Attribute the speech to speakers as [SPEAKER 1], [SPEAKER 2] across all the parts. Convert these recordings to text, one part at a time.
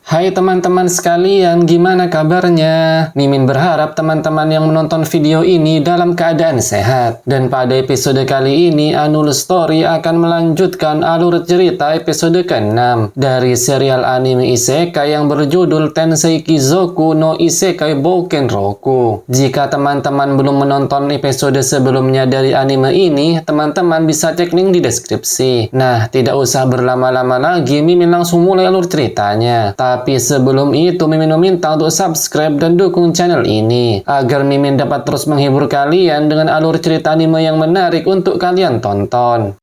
[SPEAKER 1] Hai teman-teman sekalian, gimana kabarnya? Mimin berharap teman-teman yang menonton video ini dalam keadaan sehat. Dan pada episode kali ini, Anul Story akan melanjutkan alur cerita episode ke-6 dari serial anime isekai yang berjudul Tensei Kizoku no Isekai Bouken Roku. Jika teman-teman belum menonton episode sebelumnya dari anime ini, teman-teman bisa cek link di deskripsi. Nah, tidak usah berlama-lama lagi, Mimin langsung mulai alur ceritanya. Tapi sebelum itu, Mimin meminta untuk subscribe dan dukung channel ini agar Mimin dapat terus menghibur kalian dengan alur cerita anime yang menarik untuk kalian tonton.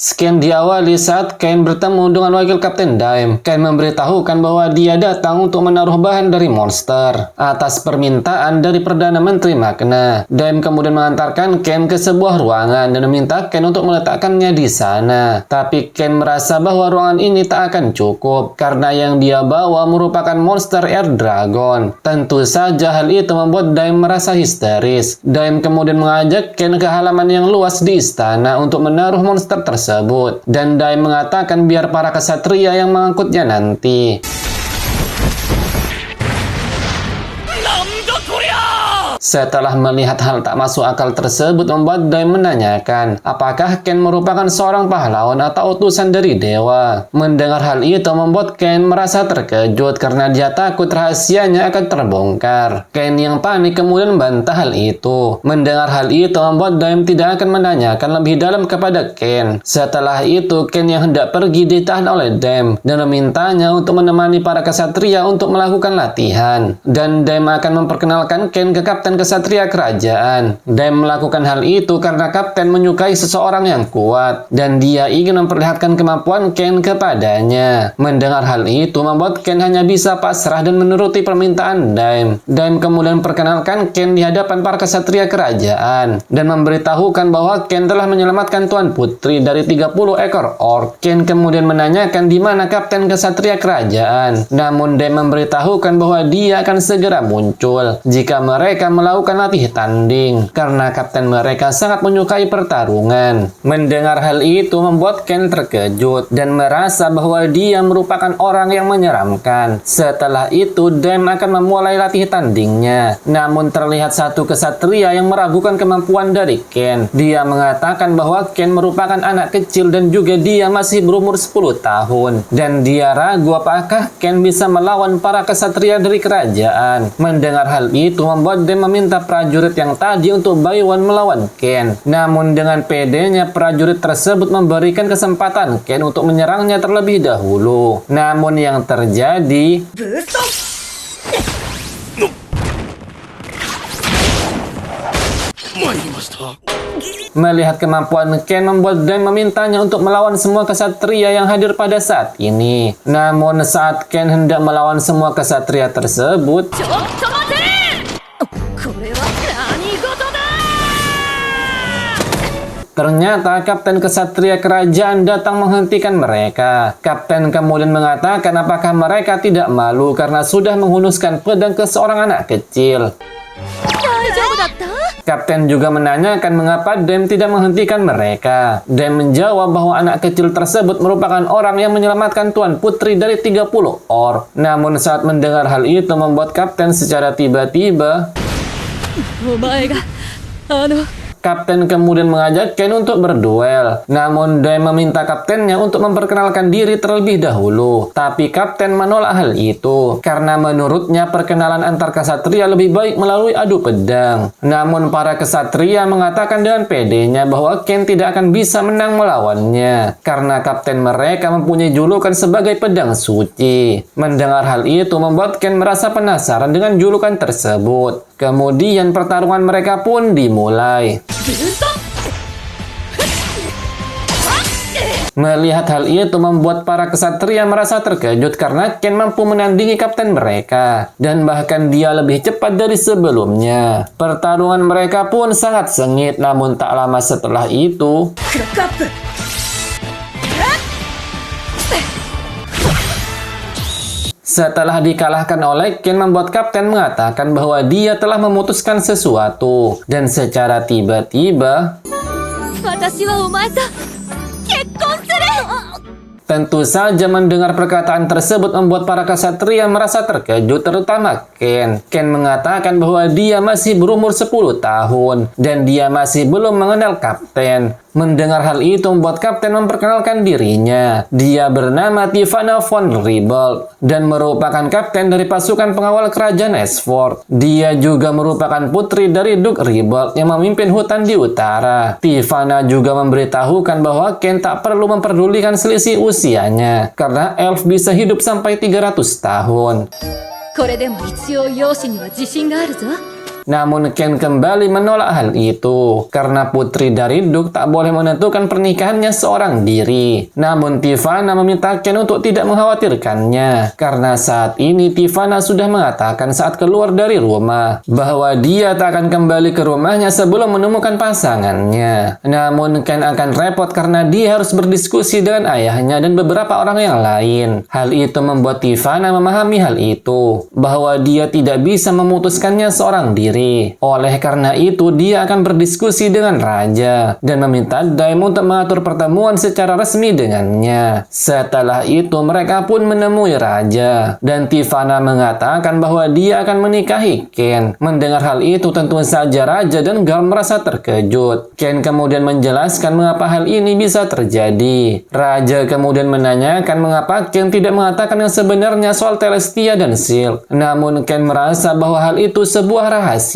[SPEAKER 1] Scan diawali saat Ken bertemu dengan wakil Kapten Daim. Ken memberitahukan bahwa dia datang untuk menaruh bahan dari monster atas permintaan dari Perdana Menteri Magna. Daim kemudian mengantarkan Ken ke sebuah ruangan dan meminta Ken untuk meletakkannya di sana. Tapi Ken merasa bahwa ruangan ini tak akan cukup karena yang dia bawa merupakan monster Air Dragon. Tentu saja hal itu membuat Daim merasa histeris. Daim kemudian mengajak Ken ke halaman yang luas di istana untuk menaruh monster tersebut. Dan Daim mengatakan biar para kesatria yang mengangkutnya nanti. Setelah melihat hal tak masuk akal tersebut, membuat Daim menanyakan apakah Ken merupakan seorang pahlawan atau utusan dari dewa. Mendengar hal itu membuat Ken merasa terkejut karena dia takut rahasianya akan terbongkar. Ken yang panik kemudian membantah hal itu. Mendengar hal itu membuat Daim tidak akan menanyakan lebih dalam kepada Ken. Setelah itu Ken yang hendak pergi ditahan oleh Daim dan memintanya untuk menemani para kesatria untuk melakukan latihan. Dan Daim akan memperkenalkan Ken ke Kapten Kesatria Kerajaan. Daim melakukan hal itu karena Kapten menyukai seseorang yang kuat dan dia ingin memperlihatkan kemampuan Ken kepadanya. Mendengar hal itu membuat Ken hanya bisa pasrah dan menuruti permintaan Daim. Daim kemudian memperkenalkan Ken di hadapan para kesatria kerajaan dan memberitahukan bahwa Ken telah menyelamatkan Tuan Putri dari 30 ekor orc. Ken kemudian menanyakan di mana Kapten Kesatria Kerajaan. Namun Daim memberitahukan bahwa dia akan segera muncul jika mereka melakukan latih tanding karena kapten mereka sangat menyukai pertarungan. Mendengar hal itu membuat Ken terkejut dan merasa bahwa dia merupakan orang yang menyeramkan. Setelah itu Daim akan memulai latih tandingnya. Namun terlihat satu kesatria yang meragukan kemampuan dari Ken. Dia mengatakan bahwa Ken merupakan anak kecil dan juga dia masih berumur 10 tahun. Dan dia ragu apakah Ken bisa melawan para kesatria dari kerajaan. Mendengar hal itu membuat Daim meminta prajurit yang tadi untuk buy one melawan Ken. Namun dengan pedenya prajurit tersebut memberikan kesempatan Ken untuk menyerangnya terlebih dahulu. Namun yang terjadi, melihat kemampuan Ken membuat Daim memintanya untuk melawan semua kesatria yang hadir pada saat ini. Namun saat Ken hendak melawan semua kesatria tersebut, ternyata Kapten Kesatria Kerajaan datang menghentikan mereka. Kapten kemudian mengatakan apakah mereka tidak malu karena sudah menghunuskan pedang ke seorang anak kecil. Kapten juga menanyakan mengapa Daim tidak menghentikan mereka. Daim menjawab bahwa anak kecil tersebut merupakan orang yang menyelamatkan Tuan Putri dari 30 orc. Namun saat mendengar hal itu membuat Kapten secara tiba-tiba, Kapten kemudian mengajak Ken untuk berduel. Namun Daim meminta kaptennya untuk memperkenalkan diri terlebih dahulu. Tapi Kapten menolak hal itu karena menurutnya perkenalan antar kesatria lebih baik melalui adu pedang. Namun para kesatria mengatakan dengan pedenya bahwa Ken tidak akan bisa menang melawannya karena kapten mereka mempunyai julukan sebagai pedang suci. Mendengar hal itu membuat Ken merasa penasaran dengan julukan tersebut. Kemudian pertarungan mereka pun dimulai. Melihat hal itu membuat para kesatria merasa terkejut karena Ken mampu menandingi kapten mereka dan bahkan dia lebih cepat dari sebelumnya. Pertarungan mereka pun sangat sengit, namun tak lama setelah itu setelah dikalahkan oleh Ken membuat kapten mengatakan bahwa dia telah memutuskan sesuatu dan secara tiba-tiba Tentu saja mendengar perkataan tersebut membuat para ksatria merasa terkejut, terutama Ken. Ken mengatakan bahwa dia masih berumur 10 tahun dan dia masih belum mengenal kapten. Mendengar hal itu membuat kapten memperkenalkan dirinya. Dia bernama Tifanna von Riebold dan merupakan kapten dari pasukan pengawal kerajaan Esford. Dia juga merupakan putri dari Duke Riebold yang memimpin hutan di utara. Tifanna juga memberitahukan bahwa Ken tak perlu memperdulikan selisih usianya karena elf bisa hidup sampai 300 tahun. Namun Ken kembali menolak hal itu karena putri dari Duke tak boleh menentukan pernikahannya seorang diri. Namun Tifanna meminta Ken untuk tidak mengkhawatirkannya karena saat ini Tifanna sudah mengatakan saat keluar dari rumah bahwa dia tak akan kembali ke rumahnya sebelum menemukan pasangannya. Namun Ken akan repot karena dia harus berdiskusi dengan ayahnya dan beberapa orang yang lain. Hal itu membuat Tifanna memahami hal itu bahwa dia tidak bisa memutuskannya seorang diri. Oleh karena itu, dia akan berdiskusi dengan raja dan meminta Daim untuk mengatur pertemuan secara resmi dengannya. Setelah itu, mereka pun menemui raja dan Tifanna mengatakan bahwa dia akan menikahi Ken. Mendengar hal itu, tentu saja raja dan Garm merasa terkejut. Ken kemudian menjelaskan mengapa hal ini bisa terjadi. Raja kemudian menanyakan mengapa Ken tidak mengatakan yang sebenarnya soal Celestia dan Silk. Namun Ken merasa bahwa hal itu sebuah rahasia.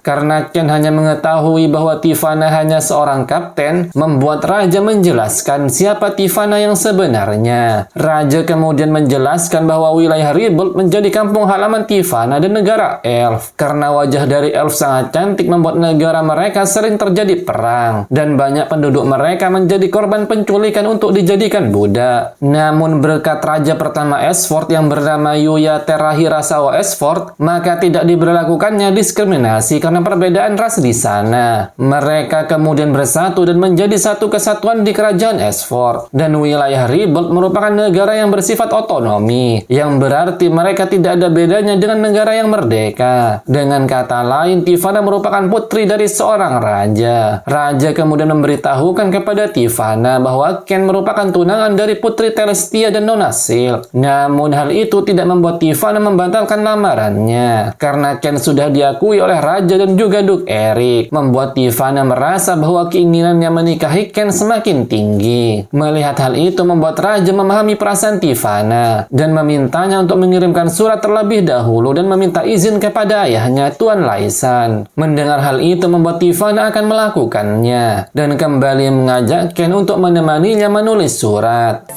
[SPEAKER 1] Karena Ken hanya mengetahui bahwa Tifanna hanya seorang kapten, membuat raja menjelaskan siapa Tifanna yang sebenarnya. Raja kemudian menjelaskan bahwa wilayah Riebold menjadi kampung halaman Tifanna dan negara elf. Karena wajah dari elf sangat cantik membuat negara mereka sering terjadi perang dan banyak penduduk mereka menjadi korban penculikan untuk dijadikan budak. Namun berkat raja pertama Esford yang bernama Yuya Terahirasawa Esford, maka tidak diberlakukannya diskriminasi karena perbedaan ras di sana. Mereka kemudian bersatu dan menjadi satu kesatuan di kerajaan Esford. Dan wilayah Riebold merupakan negara yang bersifat otonomi, yang berarti mereka tidak ada bedanya dengan negara yang merdeka. Dengan kata lain, Tifanna merupakan putri dari seorang raja. Raja kemudian memberitahukan kepada Tifanna bahwa Ken merupakan tunangan dari putri Celestia dan Nona Silk. Namun hal itu tidak membuat Tifanna membatalkan lamarannya karena Ken sudah diakui oleh raja dan juga Duke Eric, membuat Tifanna merasa bahwa keinginannya menikahi Ken semakin tinggi. Melihat hal itu membuat raja memahami perasaan Tifanna dan memintanya untuk mengirimkan surat terlebih dahulu dan meminta izin kepada ayahnya, Tuan Laisan. Mendengar hal itu membuat Tifanna akan melakukannya dan kembali mengajak Ken untuk menemaninya menulis surat.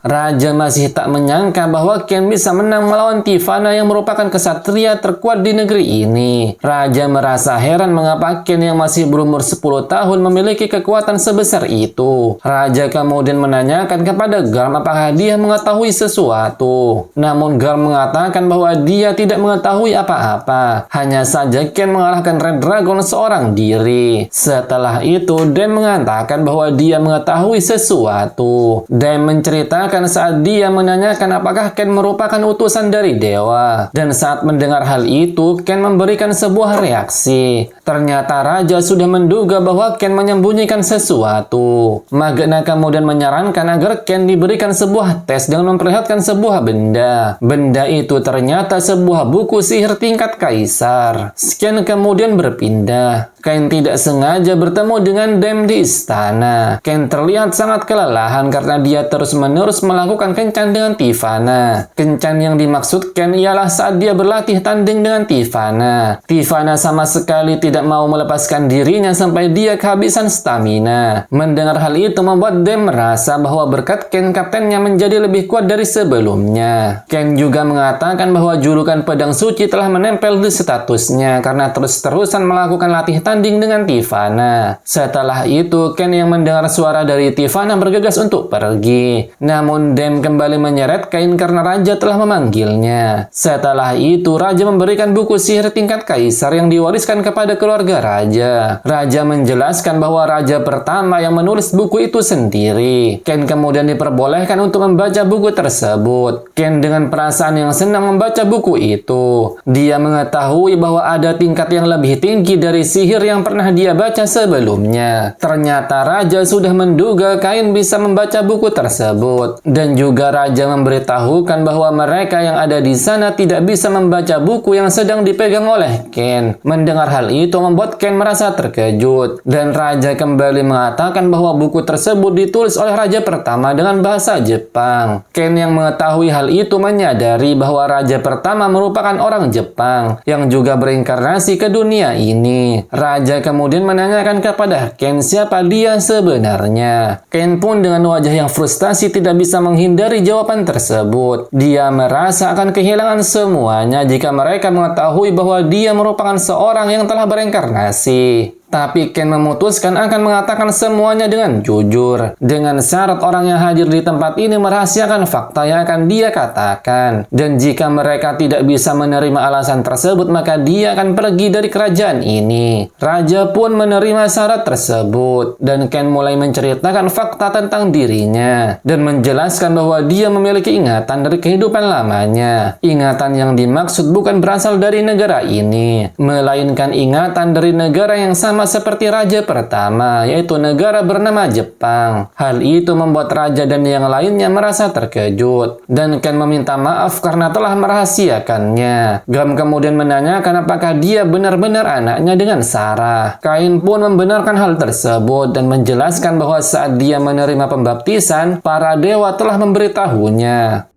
[SPEAKER 1] Raja masih tak menyangka bahwa Ken bisa menang melawan Tifanna yang merupakan kesatria terkuat di negeri ini. Raja merasa heran mengapa Ken yang masih berumur 10 tahun memiliki kekuatan sebesar itu. Raja kemudian menanyakan kepada Garm apakah dia mengetahui sesuatu. Namun Garm mengatakan bahwa dia tidak mengetahui apa-apa. Hanya saja Ken mengalahkan Red Dragon seorang diri. Setelah itu, Daim mengatakan bahwa dia mengetahui sesuatu. Daim menceritakan saat dia menanyakan apakah Ken merupakan utusan dari dewa. Dan saat mendengar hal itu, Ken memberikan sebuah reaksi. Ternyata raja sudah menduga bahwa Ken menyembunyikan sesuatu. Magna kemudian menyarankan agar Ken diberikan sebuah tes dengan memperlihatkan sebuah benda. Benda itu ternyata sebuah buku sihir tingkat kaisar. Ken kemudian berpindah. Ken tidak sengaja bertemu dengan Daim di istana. Ken terlihat sangat kelelahan karena dia terus-menerus melakukan kencan dengan Tifanna. Kencan yang dimaksud Ken ialah saat dia berlatih tanding dengan Tifanna. Tifanna sama sekali tidak mau melepaskan dirinya sampai dia kehabisan stamina. Mendengar hal itu membuat Daim merasa bahwa berkat Ken kaptennya menjadi lebih kuat dari sebelumnya. Ken juga mengatakan bahwa julukan pedang suci telah menempel di statusnya karena terus-terusan melakukan latih tanding dengan Tifanna. Setelah itu, Ken yang mendengar suara dari Tifanna bergegas untuk pergi. Namun Daim kembali menyeret kain karena raja telah memanggilnya. Setelah itu, raja memberikan buku sihir tingkat kaisar yang diwariskan kepada keluarga raja. Raja menjelaskan bahwa raja pertama yang menulis buku itu sendiri. Ken kemudian diperbolehkan untuk membaca buku tersebut. Ken dengan perasaan yang senang membaca buku itu. Dia mengetahui bahwa ada tingkat yang lebih tinggi dari sihir yang pernah dia baca sebelumnya. Ternyata raja sudah menduga Kain bisa membaca buku tersebut. Dan juga raja memberitahukan bahwa mereka yang ada di sana tidak bisa membaca buku yang sedang dipegang oleh Ken. Mendengar hal itu membuat Ken merasa terkejut. Dan raja kembali mengatakan bahwa buku tersebut ditulis oleh raja pertama dengan bahasa Jepang. Ken yang mengetahui hal itu menyadari bahwa raja pertama merupakan orang Jepang yang juga berinkarnasi ke dunia ini. Raja kemudian menanyakan kepada Ken siapa dia sebenarnya. Ken pun dengan wajah yang frustasi tidak bisa menghindari jawaban tersebut. Dia merasa akan kehilangan semuanya jika mereka mengetahui bahwa dia merupakan seorang yang telah berinkarnasi. Tapi Ken memutuskan akan mengatakan semuanya dengan jujur. Dengan syarat orang yang hadir di tempat ini merahasiakan fakta yang akan dia katakan. Dan jika mereka tidak bisa menerima alasan tersebut, maka dia akan pergi dari kerajaan ini. Raja pun menerima syarat tersebut. Dan Ken mulai menceritakan fakta tentang dirinya. Dan menjelaskan bahwa dia memiliki ingatan dari kehidupan lamanya. Ingatan yang dimaksud bukan berasal dari negara ini, melainkan ingatan dari negara yang sama seperti raja pertama, yaitu negara bernama Jepang. Hal itu membuat raja dan yang lainnya merasa terkejut, dan Ken meminta maaf karena telah merahasiakannya. Gam kemudian menanyakan apakah dia benar-benar anaknya dengan Sarah. Kain pun membenarkan hal tersebut dan menjelaskan bahwa saat dia menerima pembaptisan, para dewa telah memberitahunya.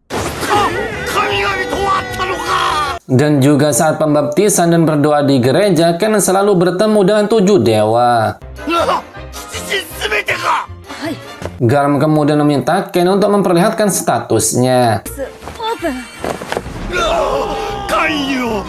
[SPEAKER 1] Dan juga saat pembaptisan dan berdoa di gereja, Ken selalu bertemu dengan 7 dewa. Garm kemudian meminta Ken untuk memperlihatkan statusnya.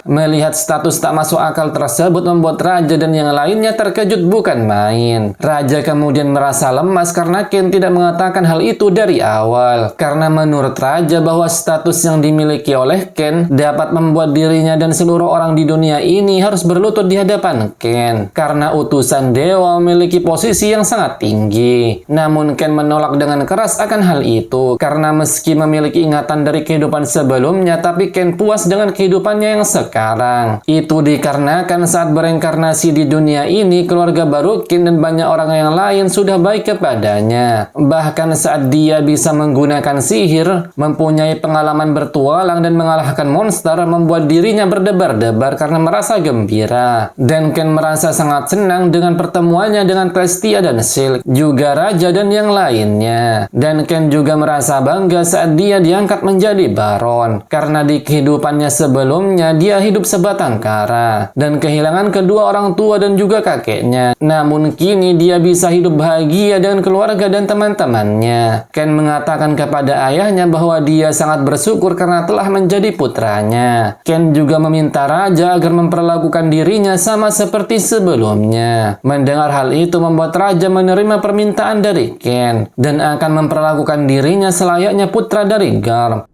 [SPEAKER 1] Melihat status tak masuk akal tersebut membuat raja dan yang lainnya terkejut bukan main. Raja kemudian merasa lemas karena Ken tidak mengatakan hal itu dari awal. Karena menurut raja bahwa status yang dimiliki oleh Ken dapat membuat dirinya dan seluruh orang di dunia ini harus berlutut di hadapan Ken. Karena utusan dewa memiliki posisi yang sangat tinggi. Namun Ken menolak dengan keras akan hal itu. Karena meski memiliki ingatan dari kehidupan sebelumnya, tapi Ken puas dengan kehidupannya yang sekarang. Itu dikarenakan saat berinkarnasi di dunia ini, keluarga baru Ken dan banyak orang yang lain sudah baik kepadanya. Bahkan saat dia bisa menggunakan sihir, mempunyai pengalaman bertualang dan mengalahkan monster, membuat dirinya berdebar-debar karena merasa gembira. Dan Ken merasa sangat senang dengan pertemuannya dengan Celestia dan Silk, juga raja dan yang lainnya. Dan Ken juga merasa bangga saat dia diangkat menjadi baron. Karena di kehidupannya sebelumnya dia hidup sebatang kara dan kehilangan kedua orang tua dan juga kakeknya. Namun kini dia bisa hidup bahagia dengan keluarga dan teman-temannya. Ken mengatakan kepada ayahnya bahwa dia sangat bersyukur karena telah menjadi putranya. Ken juga meminta raja agar memperlakukan dirinya sama seperti sebelumnya. Mendengar hal itu membuat raja menerima permintaan dari Ken dan akan memperlakukan dirinya selayaknya putra dari Garm.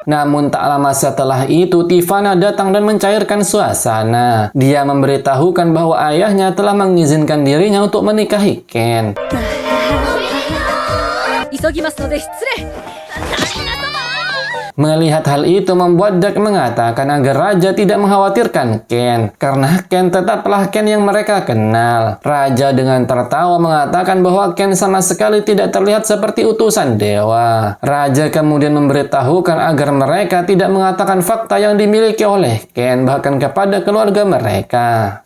[SPEAKER 1] Namun tak lama setelah itu, Tivana datang dan mencairkan suasana. Dia memberitahukan bahwa ayahnya telah mengizinkan dirinya untuk menikahi Ken. Melihat hal itu membuat Dak mengatakan agar raja tidak mengkhawatirkan Ken, karena Ken tetaplah Ken yang mereka kenal. Raja dengan tertawa mengatakan bahwa Ken sama sekali tidak terlihat seperti utusan dewa. Raja kemudian memberitahukan agar mereka tidak mengatakan fakta yang dimiliki oleh Ken bahkan kepada keluarga mereka.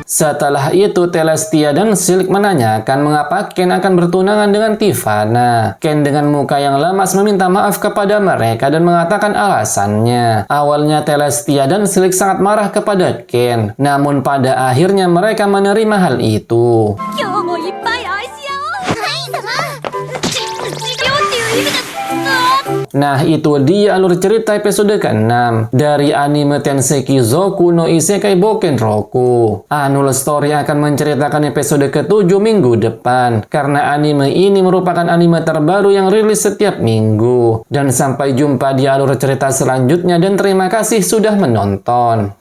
[SPEAKER 1] Setelah itu, Celestia dan Silk menanyakan mengapa Ken akan bertunangan dengan Tivana. Ken dengan muka yang lemas meminta maaf kepada mereka dan mengatakan alasannya. Awalnya Celestia dan Silk sangat marah kepada Ken, namun pada akhirnya mereka menerima hal itu. Nah, itu dia alur cerita episode ke-6 dari anime Tenseki Zoku no Isekai Boken Roku. Annual Story akan menceritakan episode ke-7 minggu depan, karena anime ini merupakan anime terbaru yang rilis setiap minggu. Dan sampai jumpa di alur cerita selanjutnya dan terima kasih sudah menonton.